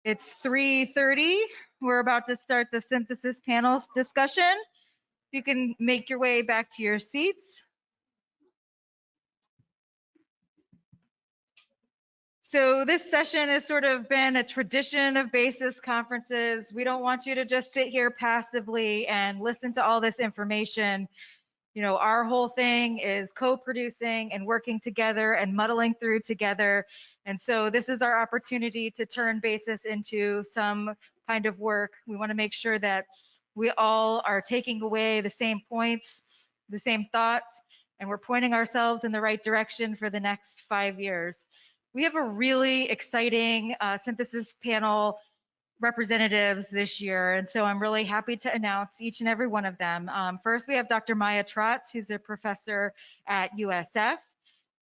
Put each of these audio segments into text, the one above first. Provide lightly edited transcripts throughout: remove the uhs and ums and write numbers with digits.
It's 3:30. We're about to start the synthesis panel discussion. You can make your way back to your seats. So this session has sort of been a tradition of BASIS conferences. We don't want you to just sit here passively and listen to all this information. You know, our whole thing is co-producing and working together and muddling through together. And so this is our opportunity to turn BASIS into some kind of work. We want to make sure that we all are taking away the same points, the same thoughts, and we're pointing ourselves in the right direction for the next 5 years. We have a really exciting synthesis panel representatives this year, and so I'm really happy to announce each and every one of them. First, we have Dr. Maya Trotz, who's a professor at USF.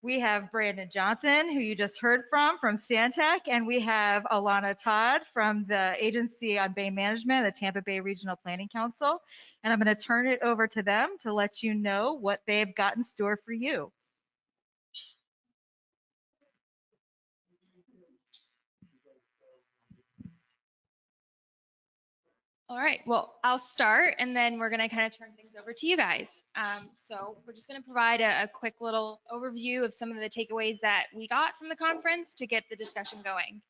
We have Brandon Johnson, who you just heard from Stantec, and we have Alana Todd from the Agency on Bay Management, the Tampa Bay Regional Planning Council. And I'm going to turn it over to them to let you know what they've got in store for you. All right, well, I'll start and then we're gonna kind of turn things over to you guys. So we're just gonna provide a quick little overview of some of the takeaways that we got from the conference to get the discussion going.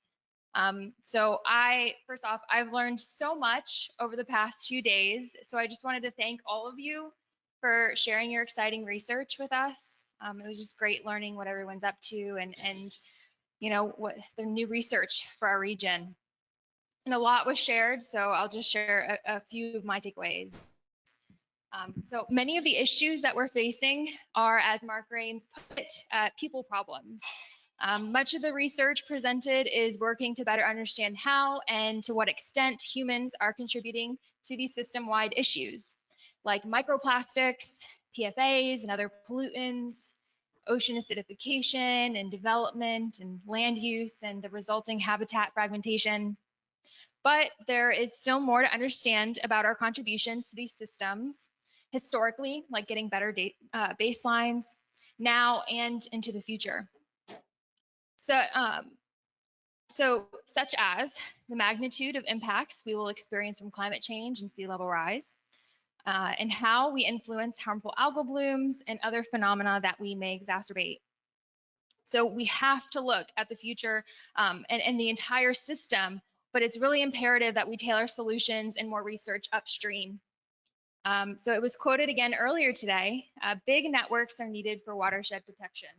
First off, I've learned so much over the past 2 days. So I just wanted to thank all of you for sharing your exciting research with us. It was just great learning what everyone's up to and you know, what the new research for our region. And a lot was shared, so I'll just share a few of my takeaways. So many of the issues that we're facing are, as Mark Rains put it, people problems. Much of the research presented is working to better understand how and to what extent humans are contributing to these system-wide issues, like microplastics, PFAS, and other pollutants, ocean acidification and development and land use and the resulting habitat fragmentation. But there is still more to understand about our contributions to these systems historically, like getting better baselines now and into the future. So such as the magnitude of impacts we will experience from climate change and sea level rise, and how we influence harmful algal blooms and other phenomena that we may exacerbate. So we have to look at the future and the entire system, but it's really imperative that we tailor solutions and more research upstream. So it was quoted again earlier today, big networks are needed for watershed protection.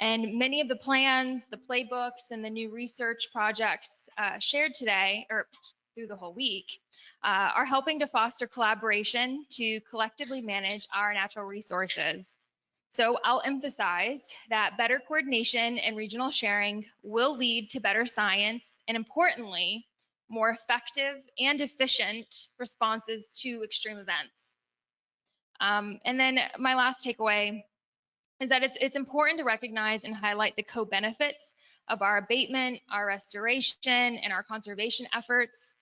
And many of the plans, the playbooks, and the new research projects shared today, or through the whole week, are helping to foster collaboration to collectively manage our natural resources. So I'll emphasize that better coordination and regional sharing will lead to better science and, importantly, more effective and efficient responses to extreme events. And then my last takeaway is that it's important to recognize and highlight the co-benefits of our abatement, our restoration, and our conservation efforts.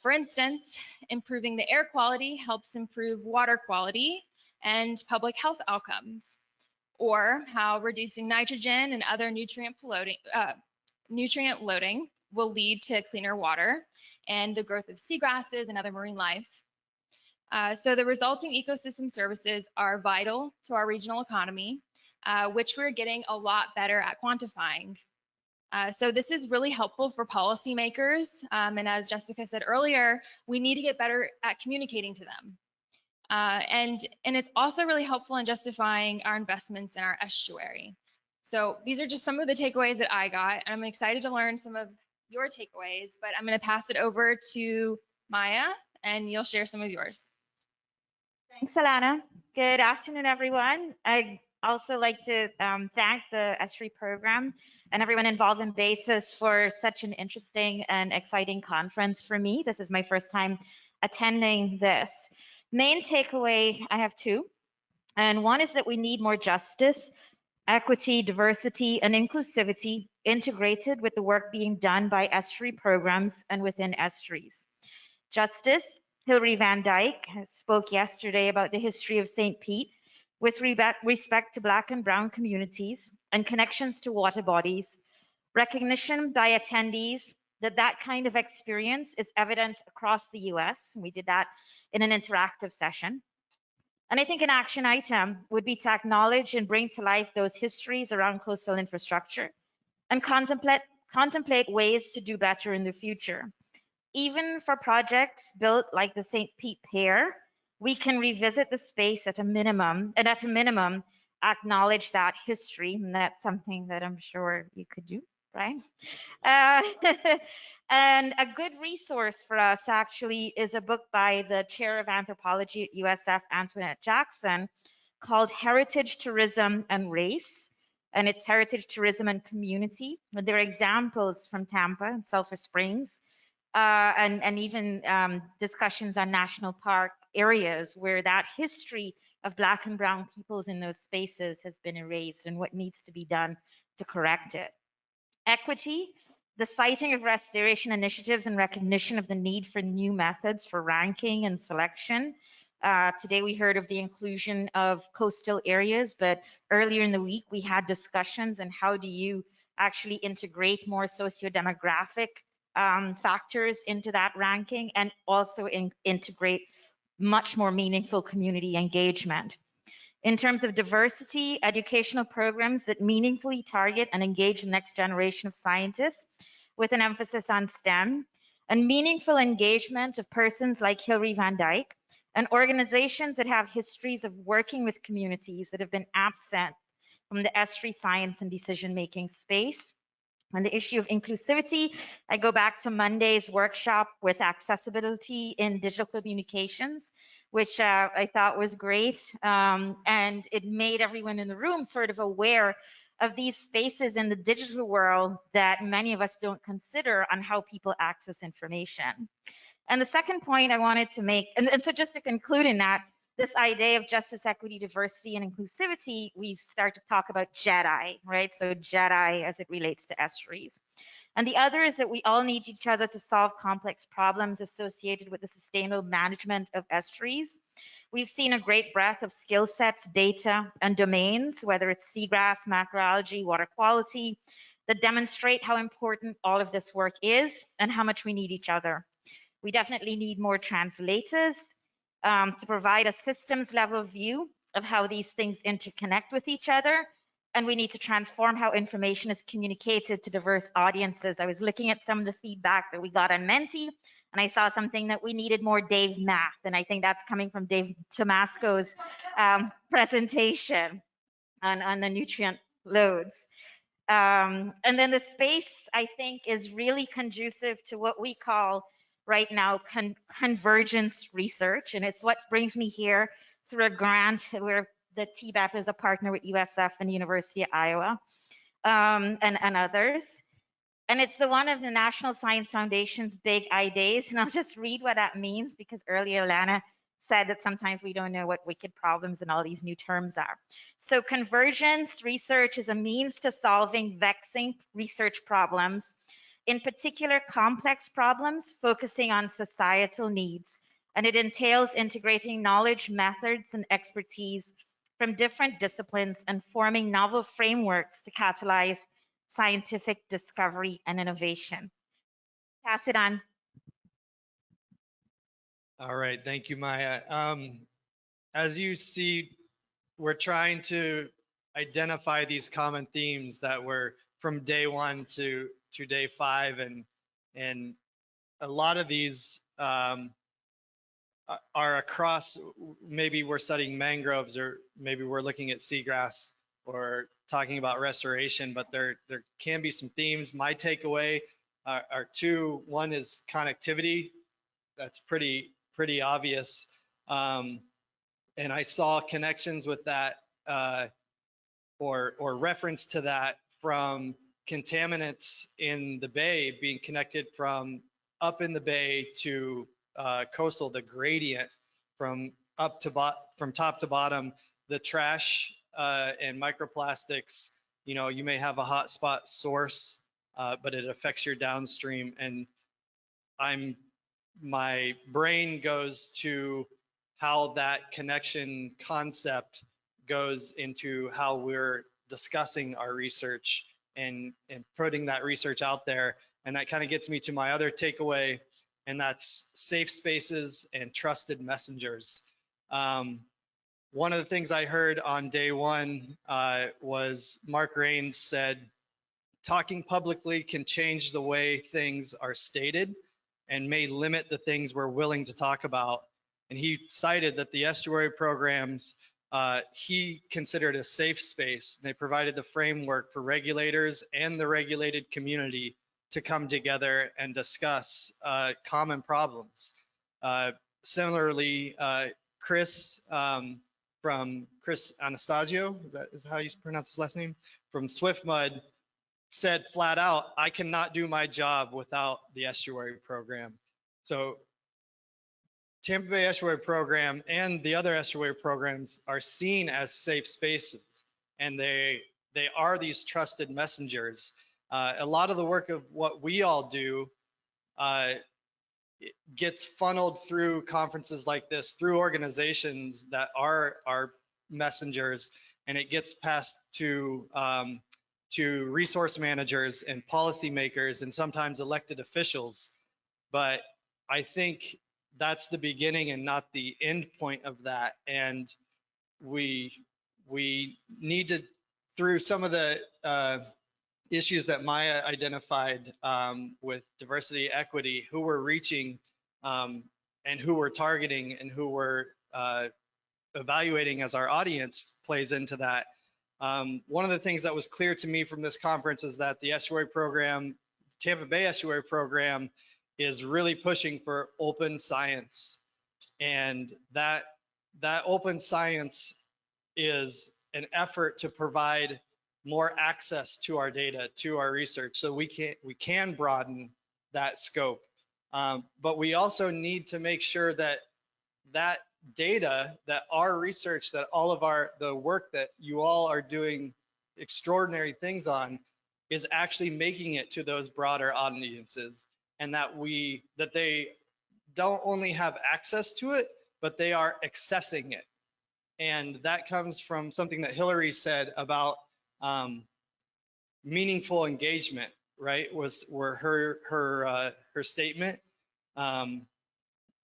For instance, improving the air quality helps improve water quality and public health outcomes, or how reducing nitrogen and other nutrient loading will lead to cleaner water and the growth of seagrasses and other marine life. So the resulting ecosystem services are vital to our regional economy, which we're getting a lot better at quantifying. So this is really helpful for policymakers. And as Jessica said earlier, we need to get better at communicating to them. And it's also really helpful in justifying our investments in our estuary. So these are just some of the takeaways that I got. I'm excited to learn some of your takeaways, but I'm going to pass it over to Maya, and you'll share some of yours. Thanks, Alana. Good afternoon, everyone. I'd also like to thank the estuary program and everyone involved in BASIS for such an interesting and exciting conference for me. This is my first time attending this. Main takeaway, I have two. And one is that we need more justice, equity, diversity, and inclusivity integrated with the work being done by estuary programs and within estuaries. Justice, Hilary Van Dyke spoke yesterday about the history of St. Pete with respect to Black and Brown communities and connections to water bodies, recognition by attendees that kind of experience is evident across the US. And we did that in an interactive session. And I think an action item would be to acknowledge and bring to life those histories around coastal infrastructure and contemplate ways to do better in the future. Even for projects built like the St. Pete Pier, we can revisit the space at a minimum, and at a minimum, acknowledge that history. And that's something that I'm sure you could do, right? Uh, and a good resource for us actually is a book by the chair of anthropology at USF, Antoinette Jackson, called Heritage, Tourism, and Race. And it's Heritage, Tourism, and Community. And there are examples from Tampa and Sulphur Springs, and even discussions on national park areas where that history of Black and Brown peoples in those spaces has been erased and what needs to be done to correct it. Equity, the citing of restoration initiatives and recognition of the need for new methods for ranking and selection. Today we heard of the inclusion of coastal areas, but earlier in the week we had discussions on how do you actually integrate more socio-demographic factors into that ranking and also integrate much more meaningful community engagement. In terms of diversity, educational programs that meaningfully target and engage the next generation of scientists with an emphasis on STEM, and meaningful engagement of persons like Hilary Van Dyke, and organizations that have histories of working with communities that have been absent from the estuary science and decision-making space. On the issue of inclusivity, I go back to Monday's workshop with accessibility in digital communications, which I thought was great. And it made everyone in the room sort of aware of these spaces in the digital world that many of us don't consider on how people access information. And the second point I wanted to make, and so just to conclude in that, this idea of justice, equity, diversity, and inclusivity, we start to talk about JEDI, right? So JEDI as it relates to estuaries. And the other is that we all need each other to solve complex problems associated with the sustainable management of estuaries. We've seen a great breadth of skill sets, data, and domains, whether it's seagrass, macroalgae, water quality, that demonstrate how important all of this work is and how much we need each other. We definitely need more translators to provide a systems level view of how these things interconnect with each other. And we need to transform how information is communicated to diverse audiences. I was looking at some of the feedback that we got on Menti, and I saw something that we needed more Dave math. And I think that's coming from Dave Tomasco's presentation on the nutrient loads. And then the space, I think, is really conducive to what we call right now convergence research. And it's what brings me here through a grant where the TBEP is a partner with USF and University of Iowa and others. And it's the one of the National Science Foundation's big I days. And I'll just read what that means because earlier Lana said that sometimes we don't know what wicked problems and all these new terms are. So convergence research is a means to solving vexing research problems, in particular complex problems focusing on societal needs. And it entails integrating knowledge, methods, and expertise from different disciplines and forming novel frameworks to catalyze scientific discovery and innovation. Pass it on. All right, thank you, Maya. As you see, we're trying to identify these common themes that were from day one to day 5, and a lot of these are across. Maybe we're studying mangroves, or maybe we're looking at seagrass, or talking about restoration, but there can be some themes. My takeaway are two. One is connectivity. That's pretty obvious. And I saw connections with that or reference to that from contaminants in the bay being connected from up in the bay to coastal, the gradient from top to bottom, the trash and microplastics. You know, you may have a hotspot source, but it affects your downstream. And my brain goes to how that connection concept goes into how we're discussing our research and putting that research out there. And that kind of gets me to my other takeaway, and that's safe spaces and trusted messengers. One of the things I heard on day one was Mark Rains said, talking publicly can change the way things are stated and may limit the things we're willing to talk about. And he cited that the estuary programs he considered a safe space. They provided the framework for regulators and the regulated community to come together and discuss common problems. Similarly, Chris from Chris Anastasio, is that how you pronounce his last name? From SwiftMud said flat out, I cannot do my job without the estuary program. So Tampa Bay Estuary Program and the other estuary programs are seen as safe spaces, and they are these trusted messengers. A lot of the work of what we all do gets funneled through conferences like this, through organizations that are messengers, and it gets passed to resource managers and policymakers and sometimes elected officials. But I think that's the beginning and not the end point of that. And we need to, through some of the issues that Maya identified with diversity, equity, who we're reaching and who we're targeting and who we're evaluating as our audience plays into that. One of the things that was clear to me from this conference is that the estuary program, Tampa Bay Estuary Program, is really pushing for open science. And that open science is an effort to provide more access to our data, to our research, so we can broaden that scope. But we also need to make sure that that data, that our research, that all of the work that you all are doing extraordinary things on is actually making it to those broader audiences, and that they don't only have access to it, but they are accessing it. And that comes from something that Hillary said about meaningful engagement, right? Were her statement.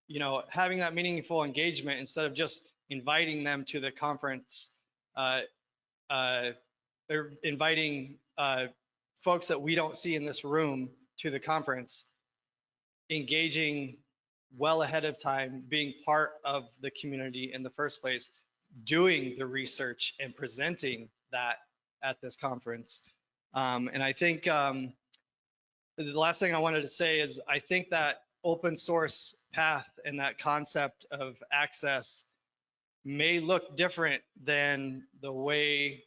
You know, having that meaningful engagement instead of just inviting them to the conference, or inviting folks that we don't see in this room to the conference, engaging well ahead of time, being part of the community in the first place, doing the research and presenting that at this conference. And I think the last thing I wanted to say is I think that open source path and that concept of access may look different than the way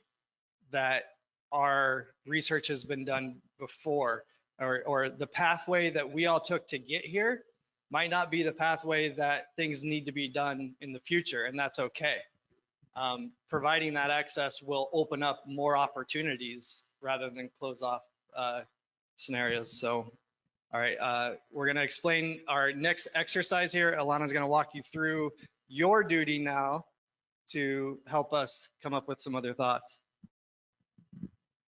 that our research has been done before, or the pathway that we all took to get here might not be the pathway that things need to be done in the future, and that's okay. Providing that access will open up more opportunities rather than close off scenarios. So, all right, we're going to explain our next exercise here. Alana's going to walk you through your duty now to help us come up with some other thoughts.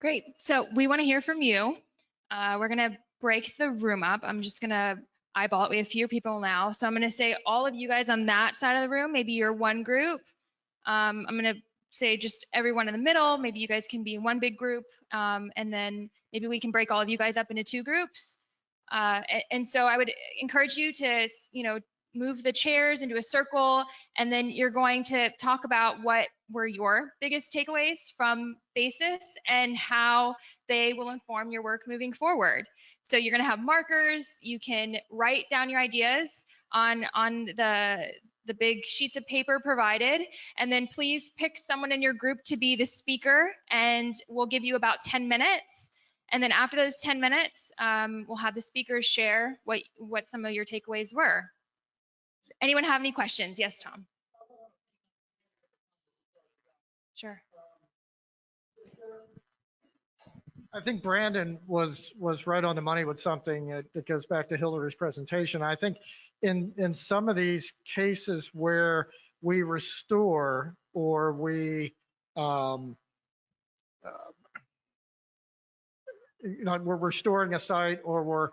Great. So we want to hear from you. We're going to break the room up. I'm just going to eyeball it. We have fewer people now. So I'm going to say all of you guys on that side of the room, maybe you're one group. I'm going to say just everyone in the middle. Maybe you guys can be in one big group. And then maybe we can break all of you guys up into two groups. And so I would encourage you to, move the chairs into a circle, and then you're going to talk about what were your biggest takeaways from BASIS and how they will inform your work moving forward. So you're going to have markers. You can write down your ideas on the big sheets of paper provided, and then please pick someone in your group to be the speaker, and we'll give you about 10 minutes. And then after those 10 minutes, we'll have the speakers share what some of your takeaways were. Does anyone have any questions? Yes, Tom. Sure. I think Brandon was right on the money with something that goes back to Hillary's presentation. I think in some of these cases where we restore or we you know, we're restoring a site or we're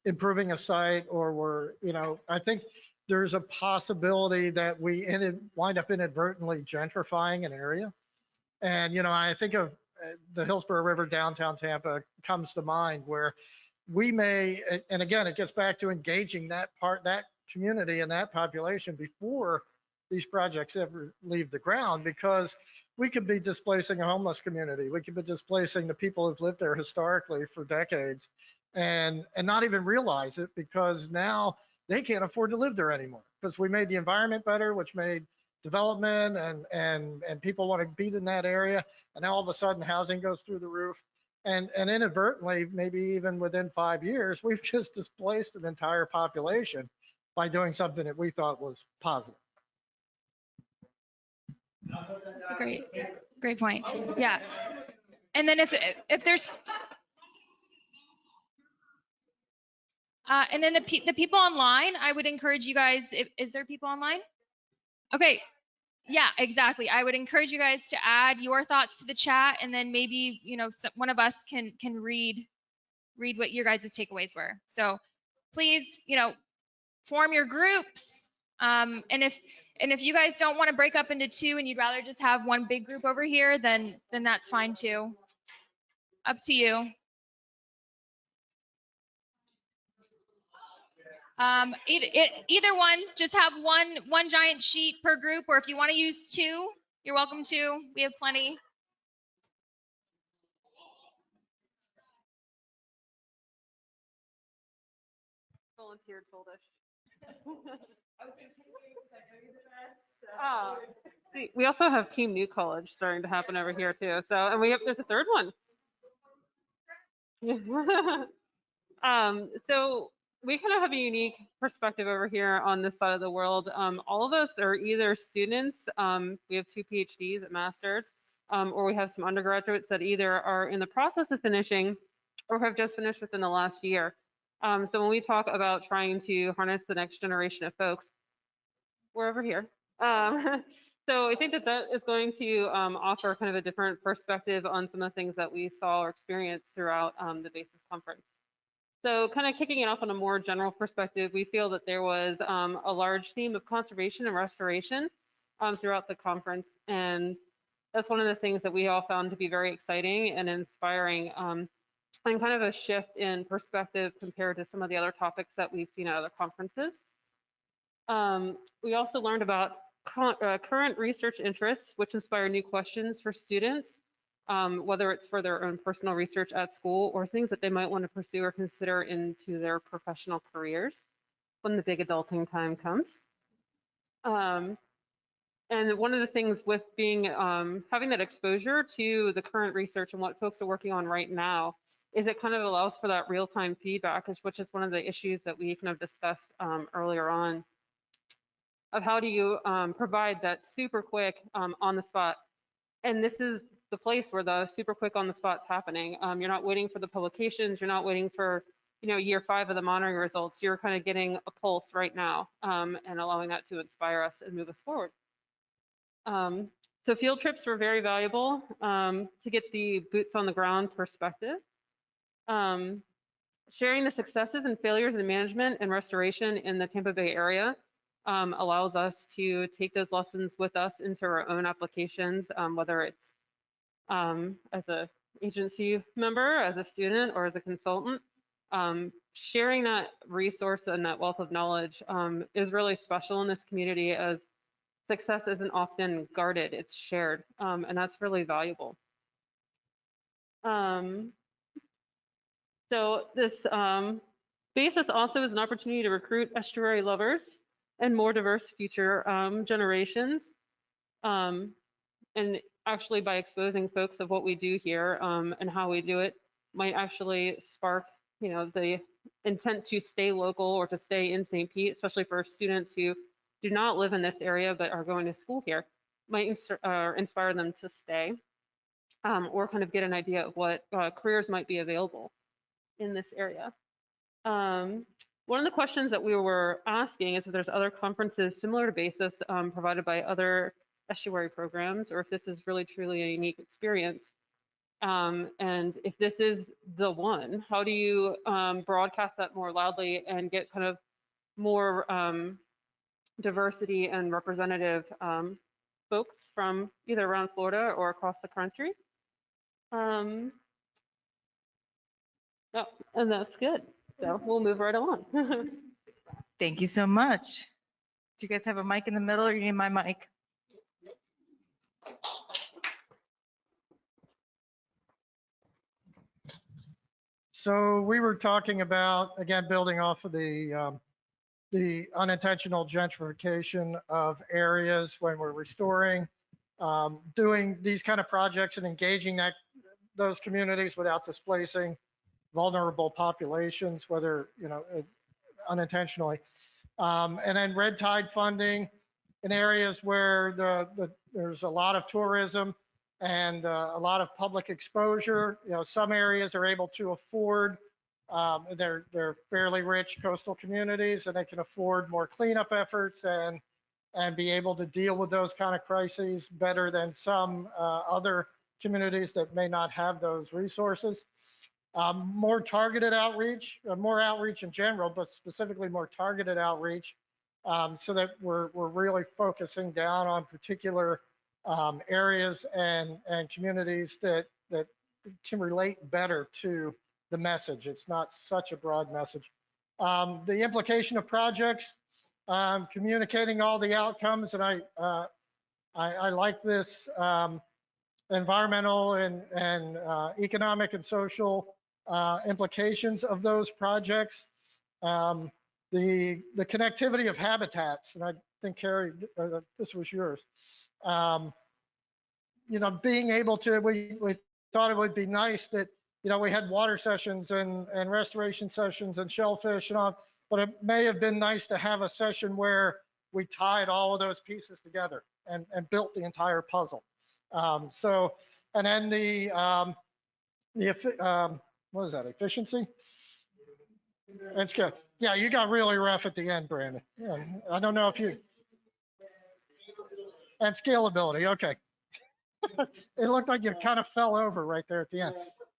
improving a site or we're, you know, I think there's a possibility that we wind up inadvertently gentrifying an area. And, you know, I think of the Hillsborough River, downtown Tampa comes to mind, where we may, and again, it gets back to engaging that community and that population before these projects ever leave the ground, because we could be displacing a homeless community. We could be displacing the people who've lived there historically for decades and not even realize it, because now they can't afford to live there anymore because we made the environment better, which made development and people want to be in that area. And now all of a sudden housing goes through the roof. And inadvertently, maybe even within 5 years, we've just displaced an entire population by doing something that we thought was positive. That's a great point. Yeah. And then if there's and then the people online, I would encourage you guys, is there people online? Okay. Yeah, exactly. I would encourage you guys to add your thoughts to the chat, and then maybe, you know, one of us can read what your guys' takeaways were. So please, you know, form your groups. And if you guys don't want to break up into two and you'd rather just have one big group over here, then that's fine too. Up to you. Either one, just have one giant sheet per group, or if you want to use two, you're welcome to. We have plenty. Volunteered foldish. We also have Team New College starting to happen over here too. So, and there's a third one. So we kind of have a unique perspective over here on this side of the world. All of us are either students, we have 2 PhDs at masters, or we have some undergraduates that either are in the process of finishing or have just finished within the last year. So when we talk about trying to harness the next generation of folks, we're over here. So I think that is going to offer kind of a different perspective on some of the things that we saw or experienced throughout the BASIS conference. So kind of kicking it off on a more general perspective, we feel that there was a large theme of conservation and restoration throughout the conference. And that's one of the things that we all found to be very exciting and inspiring, and kind of a shift in perspective compared to some of the other topics that we've seen at other conferences. We also learned about current research interests, which inspire new questions for students, whether it's for their own personal research at school or things that they might want to pursue or consider into their professional careers when the big adulting time comes. And one of the things with being having that exposure to the current research and what folks are working on right now is it kind of allows for that real-time feedback, which is one of the issues that we kind of discussed earlier on, of how do you provide that super quick on the spot. And this is the place where the super quick on the spot's happening. You're not waiting for the publications. You're not waiting for, you know, year 5 of the monitoring results. You're kind of getting a pulse right now and allowing that to inspire us and move us forward. So field trips were very valuable to get the boots on the ground perspective. Sharing the successes and failures in management and restoration in the Tampa Bay area allows us to take those lessons with us into our own applications, whether it's as an agency member, as a student, or as a consultant. Sharing that resource and that wealth of knowledge is really special in this community, as success isn't often guarded, it's shared, and that's really valuable. So this BASIS also is an opportunity to recruit estuary lovers and more diverse future generations. And actually, by exposing folks of what we do here and how we do it, might actually spark, you know, the intent to stay local or to stay in St. Pete, especially for students who do not live in this area but are going to school here, might inspire them to stay or kind of get an idea of what careers might be available in this area. One of the questions that we were asking is if there's other conferences similar to BASIS provided by other estuary programs, or if this is really truly a unique experience. And if this is the one, how do you broadcast that more loudly and get kind of more diversity and representative folks from either around Florida or across the country? Oh, and that's good. So we'll move right along. Thank you so much. Do you guys have a mic in the middle or you need my mic? So we were talking about, again, building off of the unintentional gentrification of areas when we're restoring, doing these kind of projects and engaging those communities without displacing vulnerable populations, whether, unintentionally. And then red tide funding in areas where there's a lot of tourism and a lot of public exposure. Some areas are able to afford, they're fairly rich coastal communities, and they can afford more cleanup efforts and be able to deal with those kind of crises better than some other communities that may not have those resources. More targeted outreach, more outreach in general, but specifically more targeted outreach, so that we're really focusing down on particular areas and communities that can relate better to the message. It's not such a broad message. The implication of projects, communicating all the outcomes, and I like this environmental and economic and social implications of those projects. The connectivity of habitats, and I think Carrie, this was yours. Being able to, we thought it would be nice that, we had water sessions and restoration sessions and shellfish and all, but it may have been nice to have a session where we tied all of those pieces together and built the entire puzzle. And then what is that, efficiency? That's good. Yeah, you got really rough at the end, Brandon. Yeah, I don't know if you, and scalability, okay. It looked like you kind of fell over right there at the end.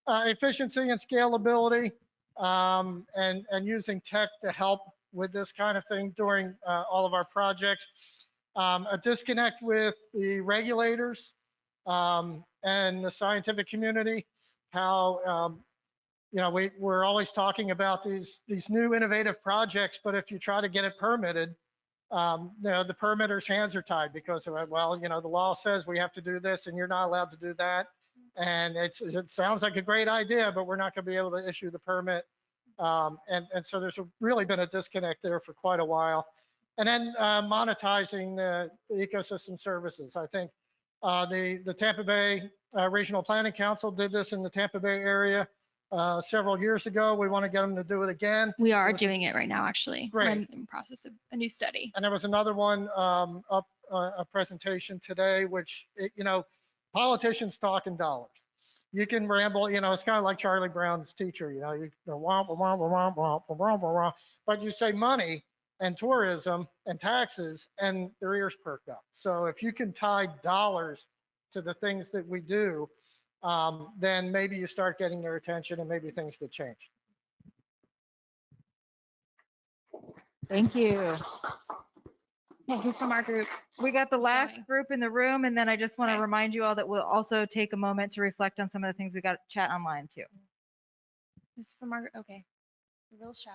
Efficiency and scalability, and using tech to help with this kind of thing during all of our projects. A disconnect with the regulators and the scientific community, how we're always talking about these new innovative projects, but if you try to get it permitted, the permitter's hands are tied because of, well, the law says we have to do this and you're not allowed to do that. And it sounds like a great idea, but we're not going to be able to issue the permit. And so there's really been a disconnect there for quite a while. And then monetizing the ecosystem services. I think the Tampa Bay Regional Planning Council did this in the Tampa Bay area several years ago. We want to get them to do it again. We are doing it right now, actually. Great. We're in the process of a new study. And there was another one a presentation today, which, politicians talking dollars. You can ramble, it's kind of like Charlie Brown's teacher, but you say money and tourism and taxes and their ears perk up. So if you can tie dollars to the things that we do, then maybe you start getting their attention and maybe things get changed. Thank you. Yeah, who's from our group? We got the Who's last going? group in the room, and then I just want to Okay. remind you all that we'll also take a moment to reflect on some of the things we got chat online too. Who's from our group? Okay. Real shy.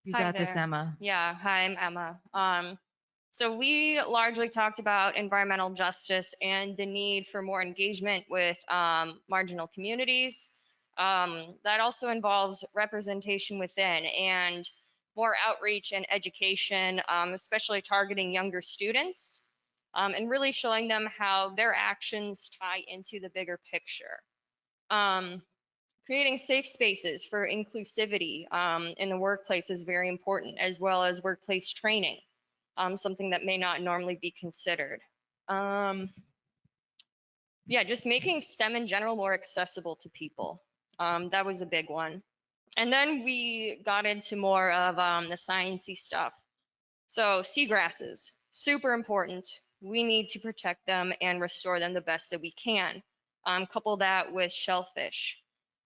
You Hi got this, there. Emma. Yeah, hi, I'm Emma. So we largely talked about environmental justice and the need for more engagement with marginal communities. That also involves representation within and more outreach and education, especially targeting younger students, and really showing them how their actions tie into the bigger picture. Creating safe spaces for inclusivity in the workplace is very important, as well as workplace training, something that may not normally be considered. Yeah, just making STEM in general more accessible to people. That was a big one. And then we got into more of the sciencey stuff. So seagrasses, super important. We need to protect them and restore them the best that we can. Couple that with shellfish.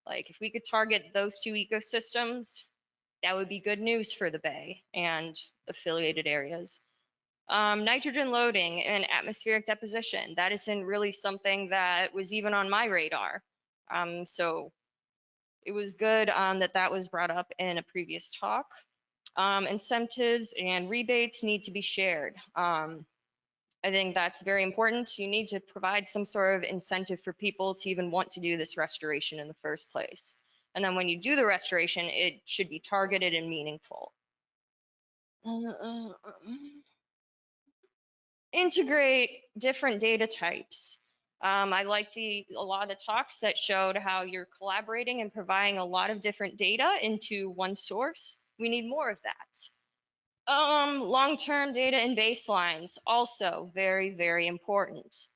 Like if we could target those two ecosystems, that would be good news for the bay and affiliated areas. Nitrogen loading and atmospheric deposition. That isn't really something that was even on my radar. So it was good that was brought up in a previous talk. Incentives and rebates need to be shared. I think that's very important. You need to provide some sort of incentive for people to even want to do this restoration in the first place. And then when you do the restoration, it should be targeted and meaningful. Integrate different data types. I like a lot of the talks that showed how you're collaborating and providing a lot of different data into one source. We need more of that. Long-term data and baselines, also very, very important.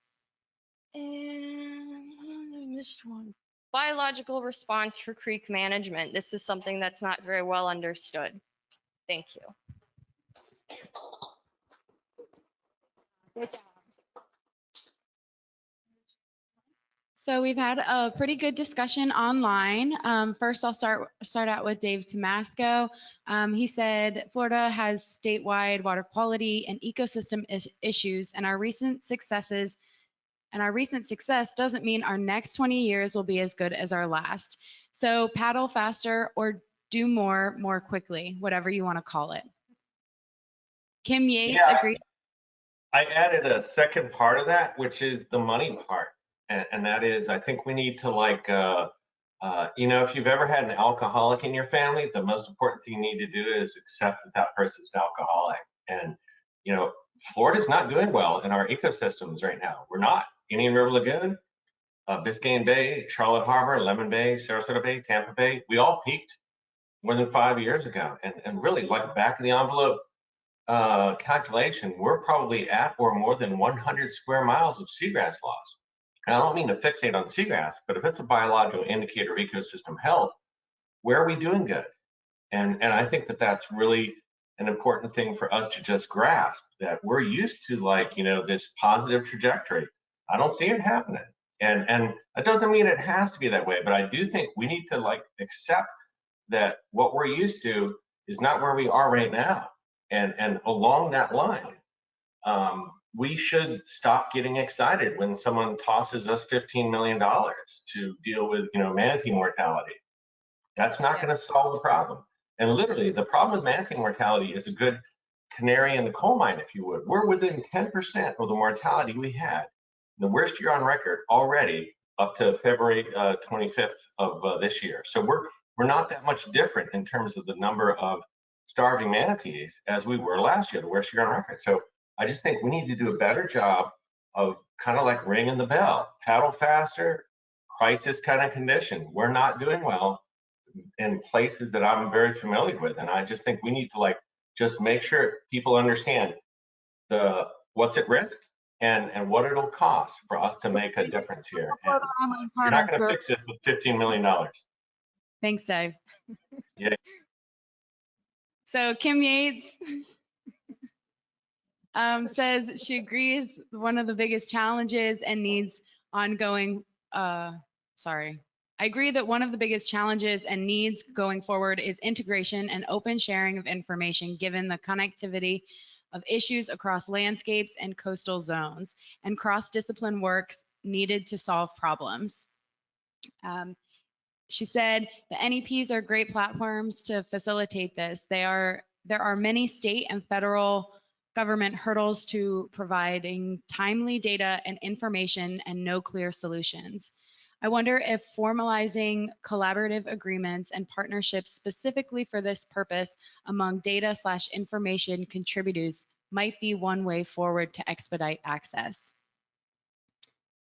And I missed one. Biological response for creek management. This is something that's not very well understood. Thank you. Good job. So we've had a pretty good discussion online. First, I'll start out with Dave Tomasco. He said Florida has statewide water quality and ecosystem issues, and our recent success doesn't mean our next 20 years will be as good as our last. So paddle faster or do more quickly, whatever you want to call it. Kim Yates agreed. I added a second part of that, which is the money part. And that is, I think we need to if you've ever had an alcoholic in your family, the most important thing you need to do is accept that that person's an alcoholic. And, Florida's not doing well in our ecosystems right now. We're not. Indian River Lagoon, Biscayne Bay, Charlotte Harbor, Lemon Bay, Sarasota Bay, Tampa Bay, we all peaked more than 5 years ago. And really, like back of the envelope calculation, we're probably at or more than 100 square miles of seagrass loss. And I don't mean to fixate on seagrass, but if it's a biological indicator of ecosystem health, where are we doing good? And I think that that's really an important thing for us to just grasp, that we're used to this positive trajectory. I don't see it happening. And that doesn't mean it has to be that way, but I do think we need to accept that what we're used to is not where we are right now. And along that line, we should stop getting excited when someone tosses us $15 million to deal with, manatee mortality. That's not going to solve the problem. And literally, the problem with manatee mortality is a good canary in the coal mine, if you would. We're within 10% of the mortality we had, the worst year on record already, up to February 25th of this year. So we're not that much different in terms of the number of starving manatees as we were last year, the worst year on record. So I just think we need to do a better job of kind of like ringing the bell, paddle faster, crisis kind of condition. We're not doing well in places that I'm very familiar with. And I just think we need to just make sure people understand what's at risk and what it'll cost for us to make a difference here. And you're not going to fix this with $15 million. Thanks, Dave. Yeah. So Kim Yates says she agrees one of the biggest challenges and needs ongoing, I agree that one of the biggest challenges and needs going forward is integration and open sharing of information given the connectivity of issues across landscapes and coastal zones and cross-discipline works needed to solve problems. She said the NEPs are great platforms to facilitate this. There are many state and federal government hurdles to providing timely data and information and no clear solutions. I wonder if formalizing collaborative agreements and partnerships specifically for this purpose among data/information contributors might be one way forward to expedite access.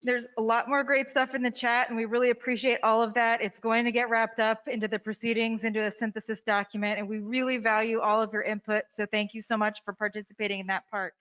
There's a lot more great stuff in the chat, and we really appreciate all of that. It's going to get wrapped up into the proceedings, into a synthesis document, and we really value all of your input. So thank you so much for participating in that part.